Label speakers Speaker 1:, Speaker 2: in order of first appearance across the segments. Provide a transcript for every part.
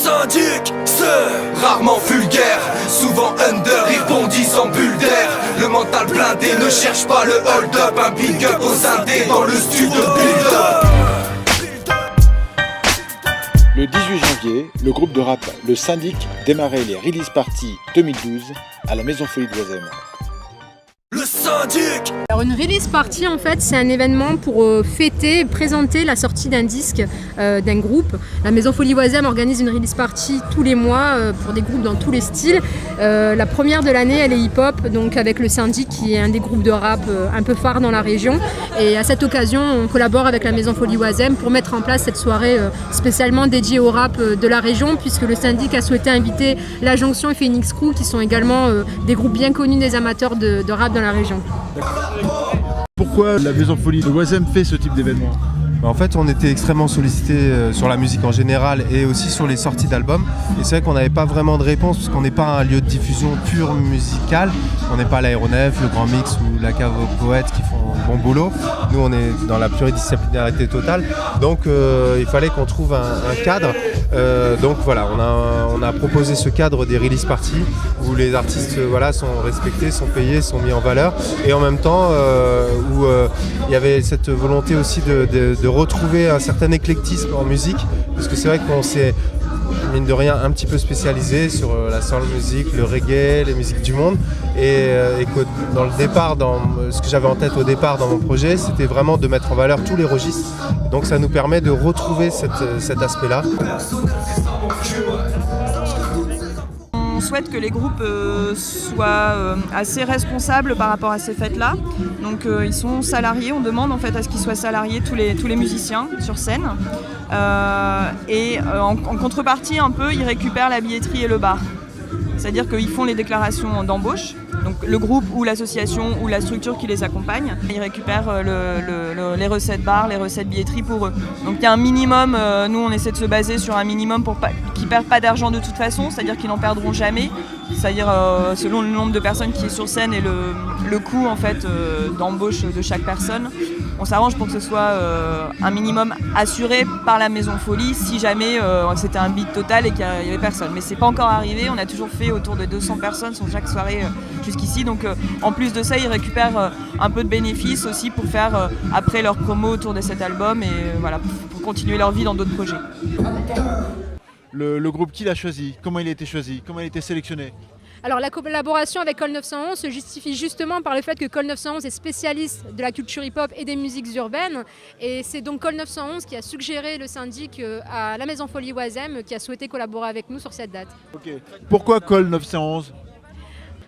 Speaker 1: syndic, c'est rarement vulgaire, souvent under, il bondit sans bulle d'air. Le mental blindé ne cherche pas le hold-up, un big up aux indés dans le studio build-up.
Speaker 2: Le 18 janvier, le groupe de rap Le Syndic démarrait les Release Party 2012 à la Maison Folie de Oisem.
Speaker 1: Le syndic.
Speaker 3: Alors une release party en fait c'est un événement pour fêter et présenter la sortie d'un disque d'un groupe. La Maison Folie Oisem organise une release party tous les mois pour des groupes dans tous les styles. La première de l'année elle est hip-hop, donc avec le Syndic qui est un des groupes de rap un peu phare dans la région. Et à cette occasion on collabore avec la Maison Folie Oisem pour mettre en place cette soirée spécialement dédiée au rap de la région, puisque le Syndic a souhaité inviter La Jonction et Phoenix Crew qui sont également des groupes bien connus des amateurs de rap dans la région.
Speaker 2: Pourquoi la Maison Folie de Oisem fait ce type d'événement ?
Speaker 4: En fait, on était extrêmement sollicité sur la musique en général et aussi sur les sorties d'albums. Et c'est vrai qu'on n'avait pas vraiment de réponse parce qu'on n'est pas un lieu de diffusion pure musicale. On n'est pas l'Aéronef, le Grand Mix ou la Cave aux Poètes qui font un bon boulot. Nous, on est dans la pluridisciplinarité totale. Donc, il fallait qu'on trouve un cadre. Donc voilà, on a proposé ce cadre des release parties où les artistes sont respectés, sont payés, sont mis en valeur. Et en même temps, où il y avait cette volonté aussi de retrouver un certain éclectisme en musique, parce que c'est vrai qu'on s'est, mine de rien, un petit peu spécialisé sur la soul music, le reggae, les musiques du monde, et que dans le départ, dans ce que j'avais en tête au départ dans mon projet, c'était vraiment de mettre en valeur tous les registres. Donc ça nous permet de retrouver cet aspect-là.
Speaker 5: On souhaite que les groupes soient assez responsables par rapport à ces fêtes-là. Donc ils sont salariés, on demande en fait à ce qu'ils soient salariés tous les musiciens sur scène. En contrepartie un peu, ils récupèrent la billetterie et le bar. C'est-à-dire qu'ils font les déclarations d'embauche. Donc le groupe ou l'association ou la structure qui les accompagne, ils récupèrent les recettes bar, les recettes billetterie pour eux. Donc il y a un minimum, nous on essaie de se baser sur un minimum pour qu'ils ne perdent pas d'argent de toute façon, c'est-à-dire qu'ils n'en perdront jamais, c'est-à-dire selon le nombre de personnes qui est sur scène et le coût en fait, d'embauche de chaque personne. On s'arrange pour que ce soit un minimum assuré par la Maison Folie si jamais c'était un bid total et qu'il n'y avait personne. Mais c'est pas encore arrivé, on a toujours fait autour de 200 personnes sur chaque soirée jusqu'ici. Donc en plus de ça, ils récupèrent un peu de bénéfices aussi pour faire après leur promo autour de cet album et voilà, pour continuer leur vie dans d'autres projets.
Speaker 2: Le groupe, qui l'a choisi ? Comment il a été choisi ? Comment il a été sélectionné ?
Speaker 3: Alors la collaboration avec Col 911 se justifie justement par le fait que Col 911 est spécialiste de la culture hip-hop et des musiques urbaines. Et c'est donc Col 911 qui a suggéré le Syndic à la Maison Folie Oisem qui a souhaité collaborer avec nous sur cette date.
Speaker 2: Okay. Pourquoi Col 911 ?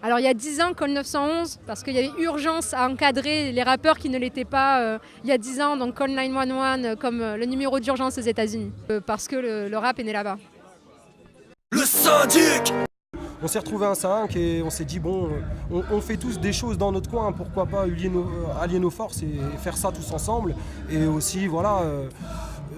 Speaker 3: Alors il y a 10 ans, Col 911, parce qu'il y avait urgence à encadrer les rappeurs qui ne l'étaient pas il y a 10 ans, donc Col 911 comme le numéro d'urgence aux États-Unis, parce que le rap est né là-bas.
Speaker 1: Le syndic.
Speaker 6: On s'est retrouvé un 5 et on s'est dit bon, on fait tous des choses dans notre coin, pourquoi pas allier nos forces et faire ça tous ensemble. Et aussi voilà,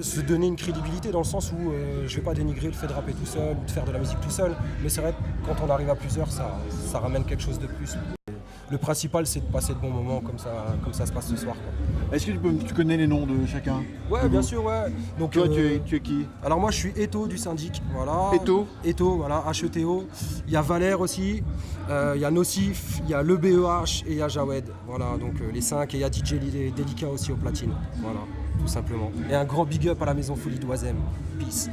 Speaker 6: se donner une crédibilité dans le sens où je vais pas dénigrer le fait de rapper tout seul ou de faire de la musique tout seul, mais c'est vrai que quand on arrive à plusieurs, ça ramène quelque chose de plus. Le principal c'est de passer de bons moments comme ça se passe ce soir, quoi.
Speaker 2: Est-ce que tu connais les noms de chacun ?
Speaker 6: Ouais, bien sûr, ouais. Donc,
Speaker 2: toi, tu es qui ?
Speaker 6: Alors moi je suis Eto du Syndic, voilà.
Speaker 2: Eto,
Speaker 6: voilà, H-E-T-O. Il y a Valère aussi, il y a Nocif, il y a le BEH et il y a Jawed. Voilà, donc les 5 et il y a DJ Délicat aussi au platine. Voilà, tout simplement. Et un grand big up à la Maison Folie d'Oisem. Peace.